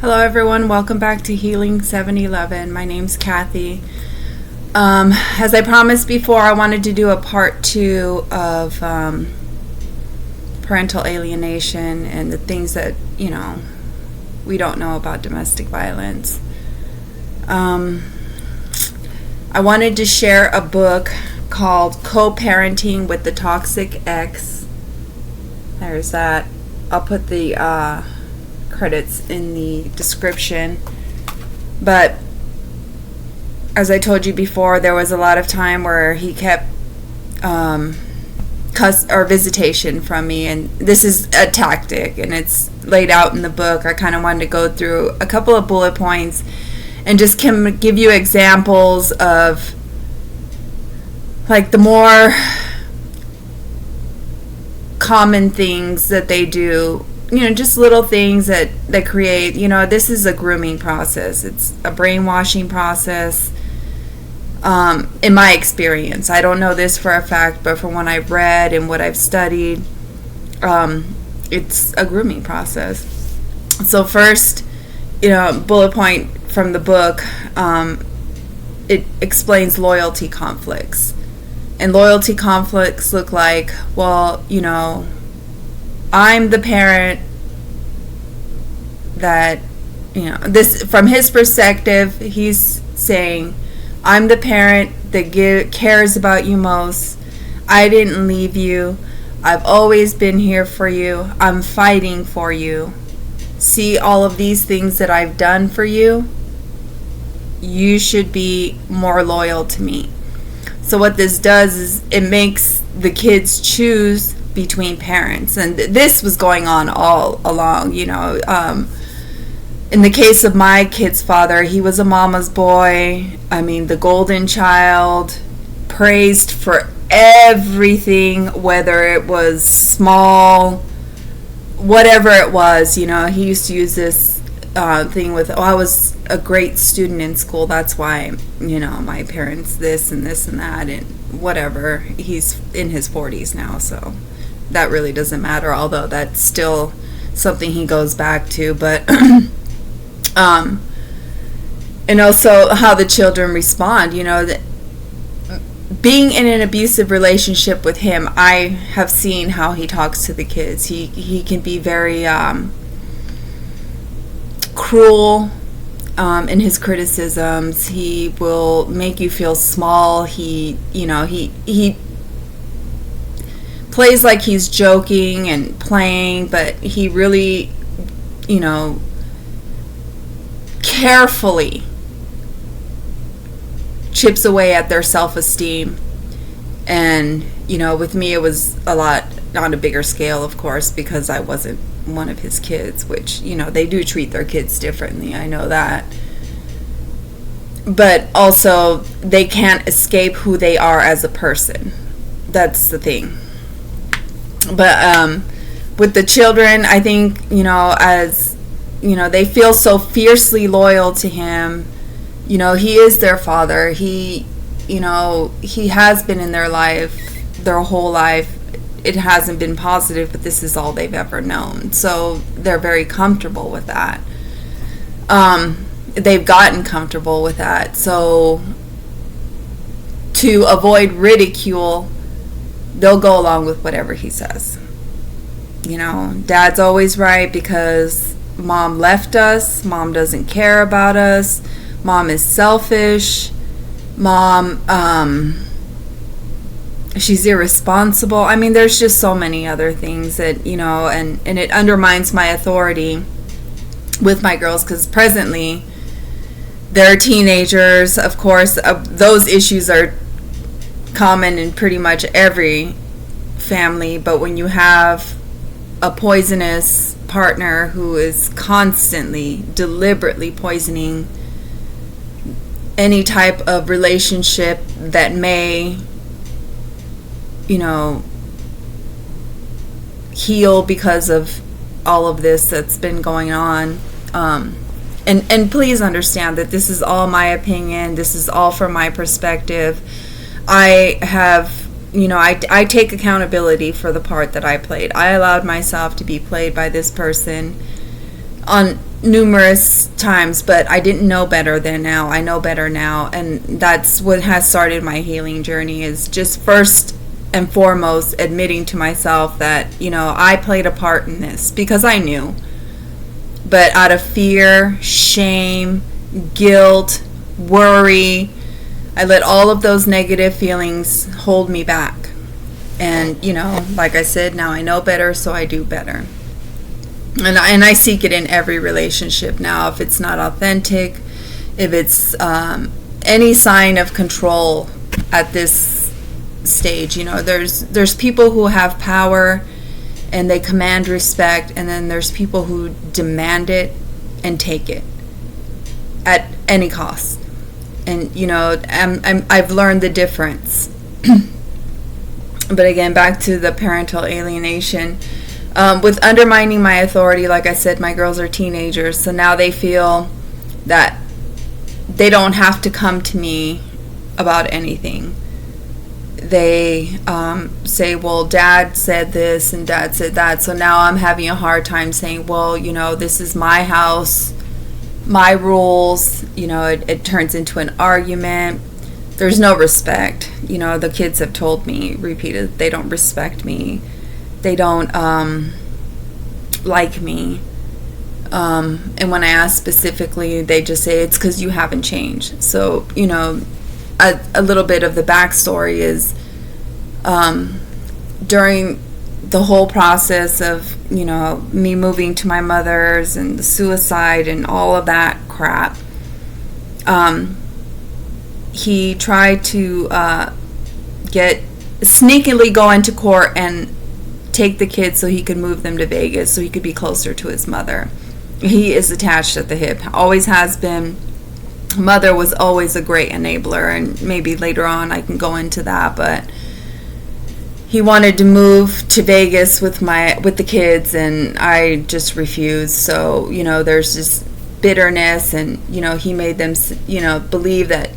Hello everyone, welcome back to Healing 711. My name's Kathy. As I promised before, I wanted to do a part 2 of parental alienation and the things that, we don't know about domestic violence. I wanted to share a book called Co-Parenting with the Toxic Ex. There's that. I'll put the credits in the description. But as I told you before, there was a lot of time where he kept visitation from me, and this is a tactic, and it's laid out in the book. I kind of wanted to go through a couple of bullet points and just give you examples of like the more common things that they do, just little things that create, this is a grooming process. It's a brainwashing process. In my experience, I don't know this for a fact, but from what I've read and what I've studied, it's a grooming process. So first, bullet point from the book, it explains loyalty conflicts. And loyalty conflicts look like, well, I'm the parent that, this from his perspective, he's saying, I'm the parent that cares about you most. I didn't leave you. I've always been here for you. I'm fighting for you. See all of these things that I've done for you? You should be more loyal to me. So what this does is it makes the kids choose between parents, and this was going on all along. In the case of my kid's father, he was a mama's boy. The golden child, praised for everything, whether it was small, whatever it was. He used to use this thing with, I was a great student in school, that's why, my parents this and this and that and whatever. He's in his 40s now, so that really doesn't matter, although that's still something he goes back to. But and also how the children respond, that being in an abusive relationship with him, I have seen how he talks to the kids. He can be very cruel in his criticisms. He will make you feel small. He plays like he's joking and playing, but he really, carefully chips away at their self-esteem. And with me, it was a lot on a bigger scale, of course, because I wasn't one of his kids, which they do treat their kids differently, I know that. But also they can't escape who they are as a person. That's the thing. But with the children, I think, as they feel so fiercely loyal to him. He is their father. He has been in their life, their whole life. It hasn't been positive, but this is all they've ever known. So they're very comfortable with that. They've gotten comfortable with that. So to avoid ridicule, they'll go along with whatever he says. Dad's always right because mom left us. Mom doesn't care about us. Mom is selfish. Mom, she's irresponsible. There's just so many other things that, and it undermines my authority with my girls, because presently they're teenagers. Of course, those issues are common in pretty much every family, but when you have a poisonous partner who is constantly, deliberately poisoning any type of relationship that may, heal because of all of this that's been going on. And please understand that this is all my opinion. This is all from my perspective. I have, I take accountability for the part that I played. I allowed myself to be played by this person on numerous times, but I didn't know better then. Now I know better now, and that's what has started my healing journey, is just first and foremost admitting to myself that, I played a part in this because I knew, but out of fear, shame, guilt, worry, I let all of those negative feelings hold me back. And like I said, now I know better, so I do better. And I seek it in every relationship now. If it's not authentic, if it's any sign of control at this stage, there's people who have power and they command respect, and then there's people who demand it and take it at any cost. And I've learned the difference. But again, back to the parental alienation. With undermining my authority, like I said, my girls are teenagers, so now they feel that they don't have to come to me about anything. They say, well, Dad said this and Dad said that, so now I'm having a hard time saying, well, this is my house, my rules. It turns into an argument. There's no respect. The kids have told me repeatedly they don't respect me. They don't like me. And when I ask specifically, they just say it's because you haven't changed. So, a little bit of the backstory is during the whole process of, me moving to my mother's and the suicide and all of that crap, he tried to sneakily go into court and take the kids so he could move them to Vegas so he could be closer to his mother. He is attached at the hip, always has been. Mother was always a great enabler, and maybe later on I can go into that, but he wanted to move to Vegas with the kids, and I just refused. So, there's this bitterness, and, he made them, believe that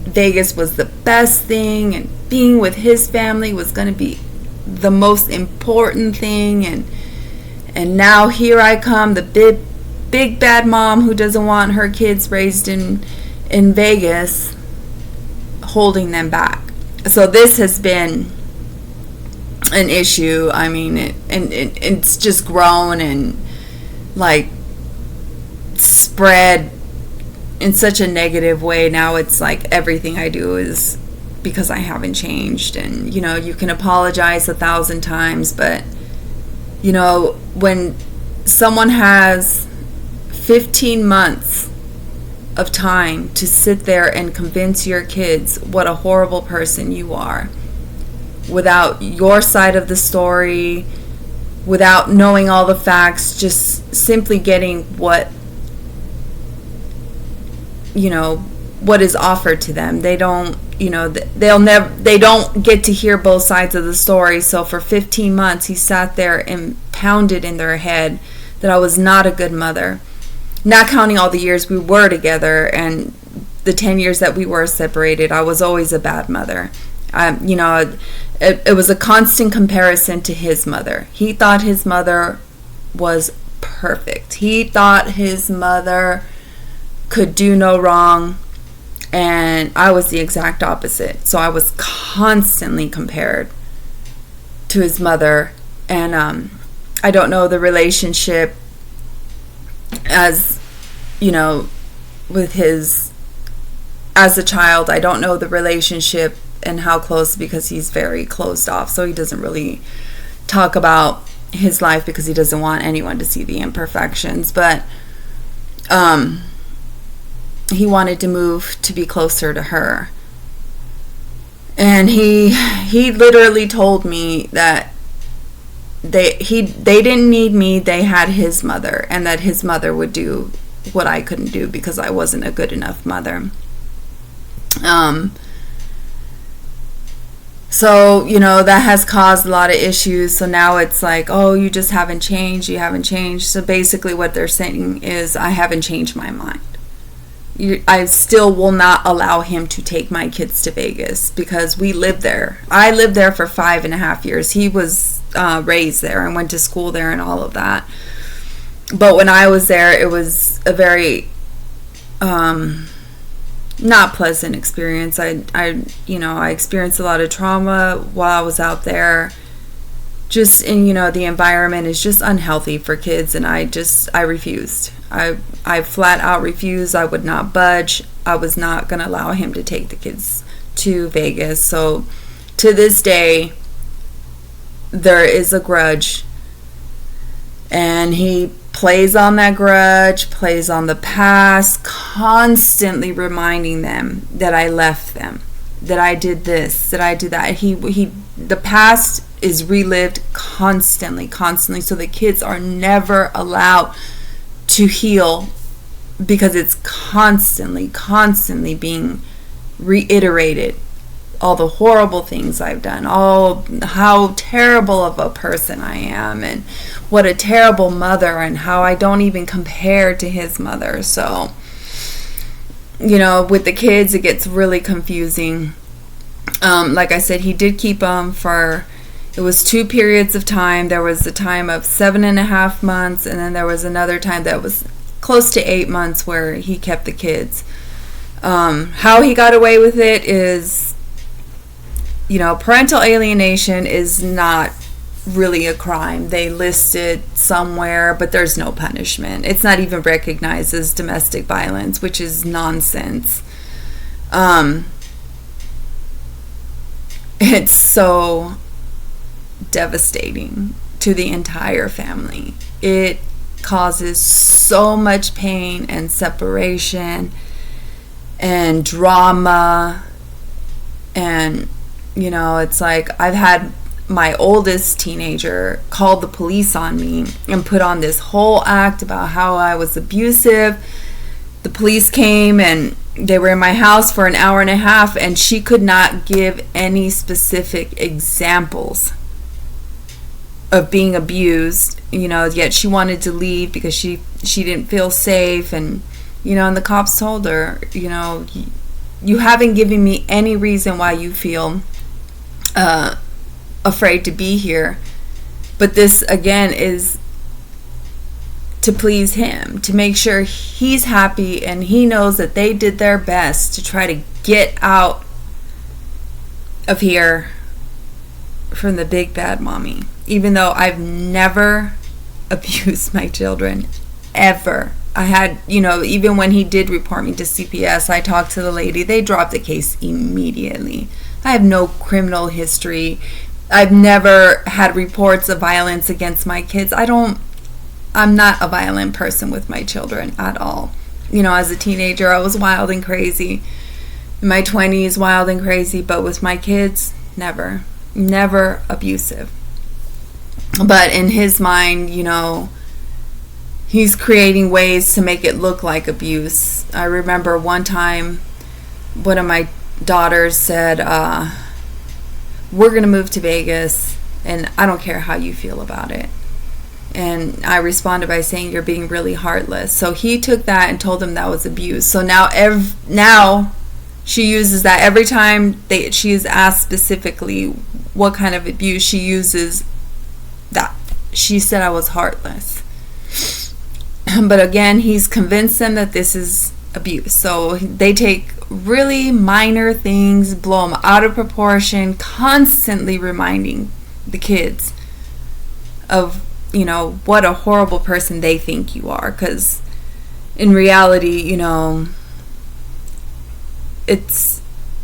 Vegas was the best thing, and being with his family was going to be the most important thing, and now here I come, the big bad mom who doesn't want her kids raised in Vegas, holding them back. So this has been an issue. I mean, it's just grown and like spread in such a negative way. Now it's like everything I do is because I haven't changed, and you can apologize 1,000 times, but when someone has 15 months of time to sit there and convince your kids what a horrible person you are without your side of the story, without knowing all the facts, just simply getting what is offered to them. They don't they don't get to hear both sides of the story. So for 15 months he sat there and pounded in their head that I was not a good mother, not counting all the years we were together and the 10 years that we were separated. I was always a bad mother. It was a constant comparison to his mother. He thought his mother was perfect. He thought his mother could do no wrong, and I was the exact opposite. So I was constantly compared to his mother, and I don't know the relationship as with his, as a child. I don't know the relationship and how close, because he's very closed off, so he doesn't really talk about his life because he doesn't want anyone to see the imperfections. But he wanted to move to be closer to her, and he literally told me that they didn't need me, they had his mother, and that his mother would do what I couldn't do because I wasn't a good enough mother. So, that has caused a lot of issues. So now it's like, oh, you just haven't changed. You haven't changed. So basically what they're saying is I haven't changed my mind. I still will not allow him to take my kids to Vegas because we lived there. I lived there for 5.5 years. He was raised there and went to school there and all of that. But when I was there, it was a very not pleasant experience. I experienced a lot of trauma while I was out there. Just in, the environment is just unhealthy for kids, and I refused. I flat out refused. I would not budge. I was not going to allow him to take the kids to Vegas. So to this day, there is a grudge, and he plays on that grudge, plays on the past, constantly reminding them that I left them, that I did this, that I did that. The past is relived constantly, so the kids are never allowed to heal, because it's constantly being reiterated. All the horrible things I've done, how terrible of a person I am, and what a terrible mother, and how I don't even compare to his mother. So, with the kids, it gets really confusing. Like I said, he did keep them for, it was 2 periods of time. There was a time of 7.5 months, and then there was another time that was close to 8 months where he kept the kids. How he got away with it is, parental alienation is not really a crime. They list it somewhere, but there's no punishment. It's not even recognized as domestic violence, which is nonsense. It's so devastating to the entire family. It causes so much pain and separation and drama, and it's like I've had my oldest teenager call the police on me and put on this whole act about how I was abusive. The police came and they were in my house for 1.5 hours, and she could not give any specific examples of being abused, yet she wanted to leave because she didn't feel safe. And and the cops told her, you haven't given me any reason why you feel afraid to be here. But this again is to please him, to make sure he's happy, and he knows that they did their best to try to get out of here from the big bad mommy. Even though I've never abused my children, ever. I had, even when he did report me to CPS, I talked to the lady. They dropped the case immediately. I have no criminal history. I've never had reports of violence against my kids. I'm not a violent person with my children at all. As a teenager, I was wild and crazy. In my 20s, wild and crazy. But with my kids, never abusive. But in his mind, he's creating ways to make it look like abuse. I remember one time one of my daughters said, we're going to move to Vegas, and I don't care how you feel about it. And I responded by saying, you're being really heartless. So he took that and told him that was abuse. So now she uses that every time she is asked specifically what kind of abuse, she uses that. She said I was heartless. But again, he's convinced them that this is abuse. So they take really minor things, blow them out of proportion, constantly reminding the kids of, what a horrible person they think you are. Because in reality,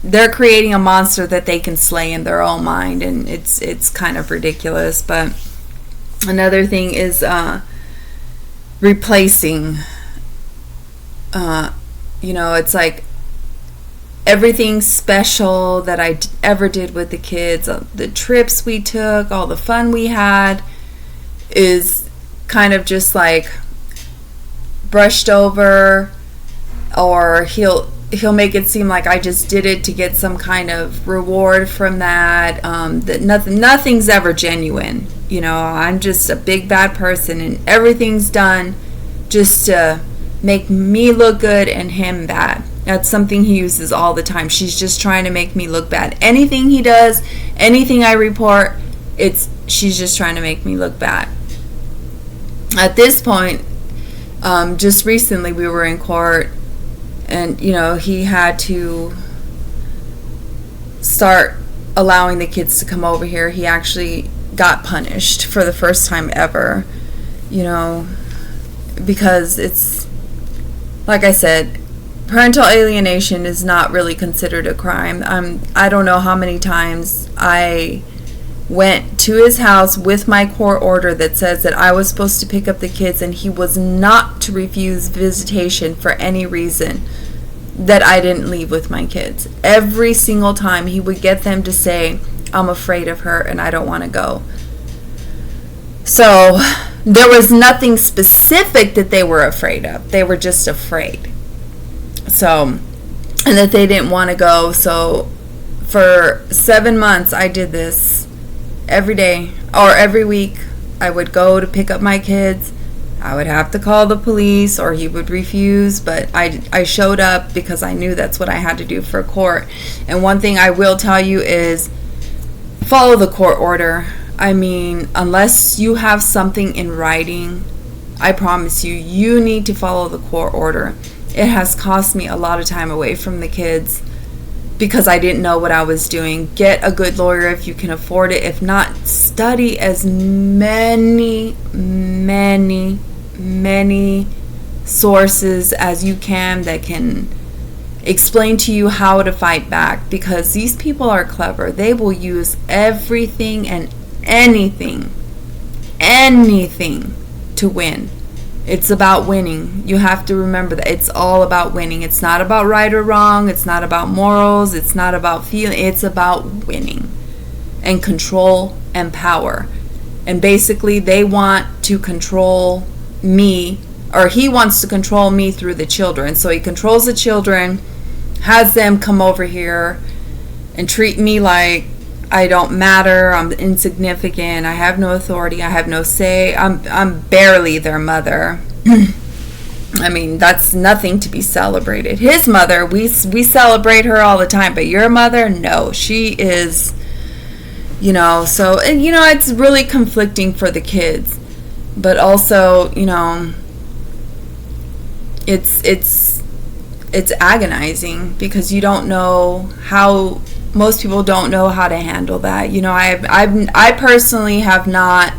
they're creating a monster that they can slay in their own mind, and it's kind of ridiculous. But another thing is replacing. It's like everything special that I ever did with the kids, the trips we took, all the fun we had, is kind of just like brushed over, or he'll make it seem like I just did it to get some kind of reward from that. That nothing's ever genuine. I'm just a big bad person, and everything's done just to make me look good and him bad. That's something he uses all the time. She's just trying to make me look bad. Anything he does, anything I report, she's just trying to make me look bad. At this point, Just recently we were in court, and he had to start allowing the kids to come over here. He actually got punished for the first time ever, because it's, like I said, parental alienation is not really considered a crime. I don't know how many times I went to his house with my court order that says that I was supposed to pick up the kids, and he was not to refuse visitation for any reason that I didn't leave with my kids. Every single time he would get them to say, I'm afraid of her and I don't want to go. So there was nothing specific that they were afraid of. They were just afraid. So, and that they didn't want to go. So for 7 months I did this every day or every week. I would go to pick up my kids. I would have to call the police or he would refuse, but I showed up because I knew that's what I had to do for court. And one thing I will tell you is follow the court order. I mean, unless you have something in writing, I promise you, you need to follow the court order. It has cost me a lot of time away from the kids because I didn't know what I was doing. Get a good lawyer if you can afford it. If not, study as many sources as you can that can explain to you how to fight back, because these people are clever. They will use everything and anything to win. It's about winning. You have to remember that it's all about winning. It's not about right or wrong. It's not about morals. It's not about feeling. It's about winning and control and power. And basically they want to control me, or he wants to control me through the children. So he controls the children, has them come over here and treat me like I don't matter, I'm insignificant, I have no authority, I have no say, I'm barely their mother. I mean, that's nothing to be celebrated. His mother, we celebrate her all the time, but your mother, no, she is, so, and it's really conflicting for the kids, but also, it's agonizing because you don't know how. Most people don't know how to handle that. I personally have not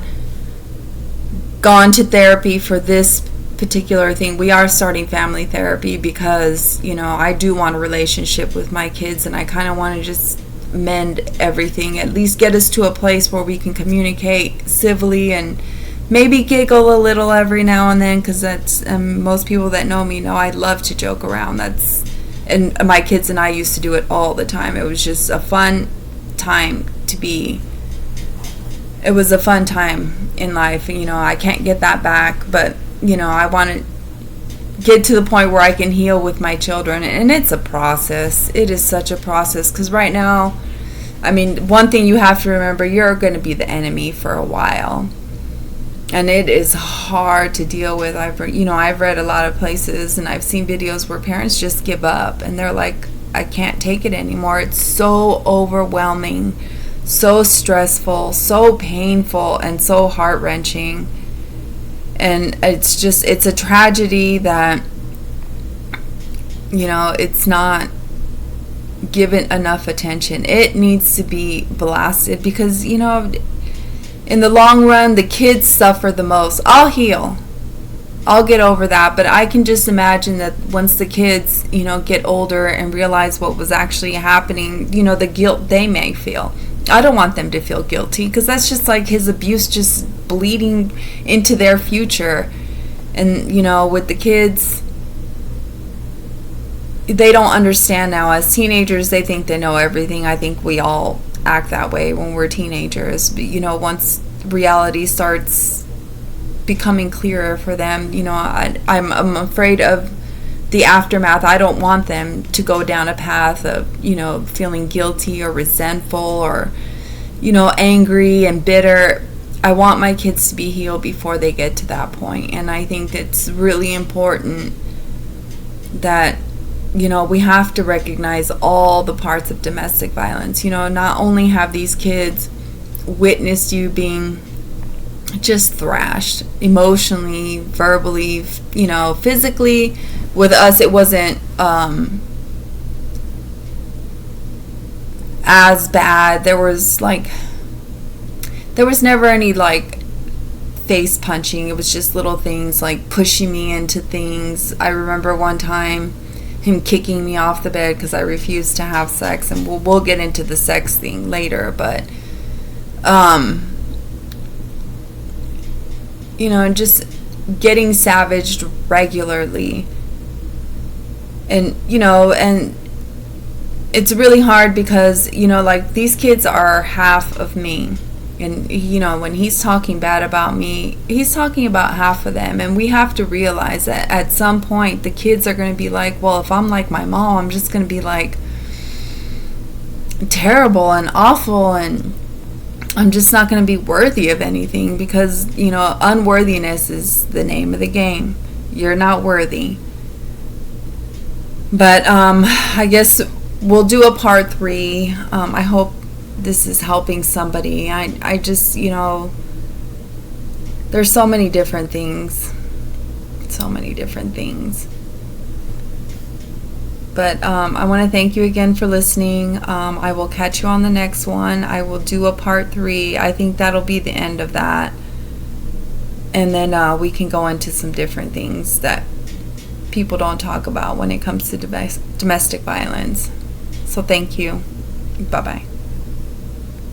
gone to therapy for this particular thing. We are starting family therapy because, I do want a relationship with my kids, and I kind of want to just mend everything, at least get us to a place where we can communicate civilly and maybe giggle a little every now and then, because that's most people that know me know I love to joke around. And my kids and I used to do it all the time. It was just a fun time it was a fun time in life. I can't get that back, but, I want to get to the point where I can heal with my children. And it's a process. It is such a process, because right now, I mean, one thing you have to remember, you're going to be the enemy for a while. And it is hard to deal with. I've read a lot of places and I've seen videos where parents just give up and they're like, I can't take it anymore. It's so overwhelming, so stressful, so painful, and so heart-wrenching. And it's a tragedy that, it's not given enough attention. It needs to be blasted because, in the long run, the kids suffer the most. I'll heal. I'll get over that. But I can just imagine that once the kids, get older and realize what was actually happening, the guilt they may feel. I don't want them to feel guilty, because that's just like his abuse just bleeding into their future. And, with the kids, they don't understand now. As teenagers, they think they know everything. I think we all act that way when we're teenagers. But, once reality starts becoming clearer for them, I'm afraid of the aftermath. I don't want them to go down a path of, feeling guilty or resentful or, angry and bitter. I want my kids to be healed before they get to that point. And I think it's really important that we have to recognize all the parts of domestic violence. Not only have these kids witnessed you being just thrashed emotionally, verbally, you know, physically. With us, it wasn't as bad. There was never any like face punching. It was just little things like pushing me into things. I remember one time him kicking me off the bed because I refused to have sex, and we'll get into the sex thing later, but you know, just getting savaged regularly. And you know, and it's really hard because, you know, like, these kids are half of me. And, you know, when he's talking bad about me, he's talking about half of them. And we have to realize that at some point, the kids are going to be like, well, if I'm like my mom, I'm just going to be like terrible and awful, and I'm just not going to be worthy of anything, because, you know, unworthiness is the name of the game. You're not worthy. But I guess we'll do a part 3. I hope this is helping somebody. I just, you know, there's so many different things. So many different things. But I want to thank you again for listening. I will catch you on the next one. I will do a part 3. I think that'll be the end of that. And then we can go into some different things that people don't talk about when it comes to domestic violence. So thank you. Bye-bye.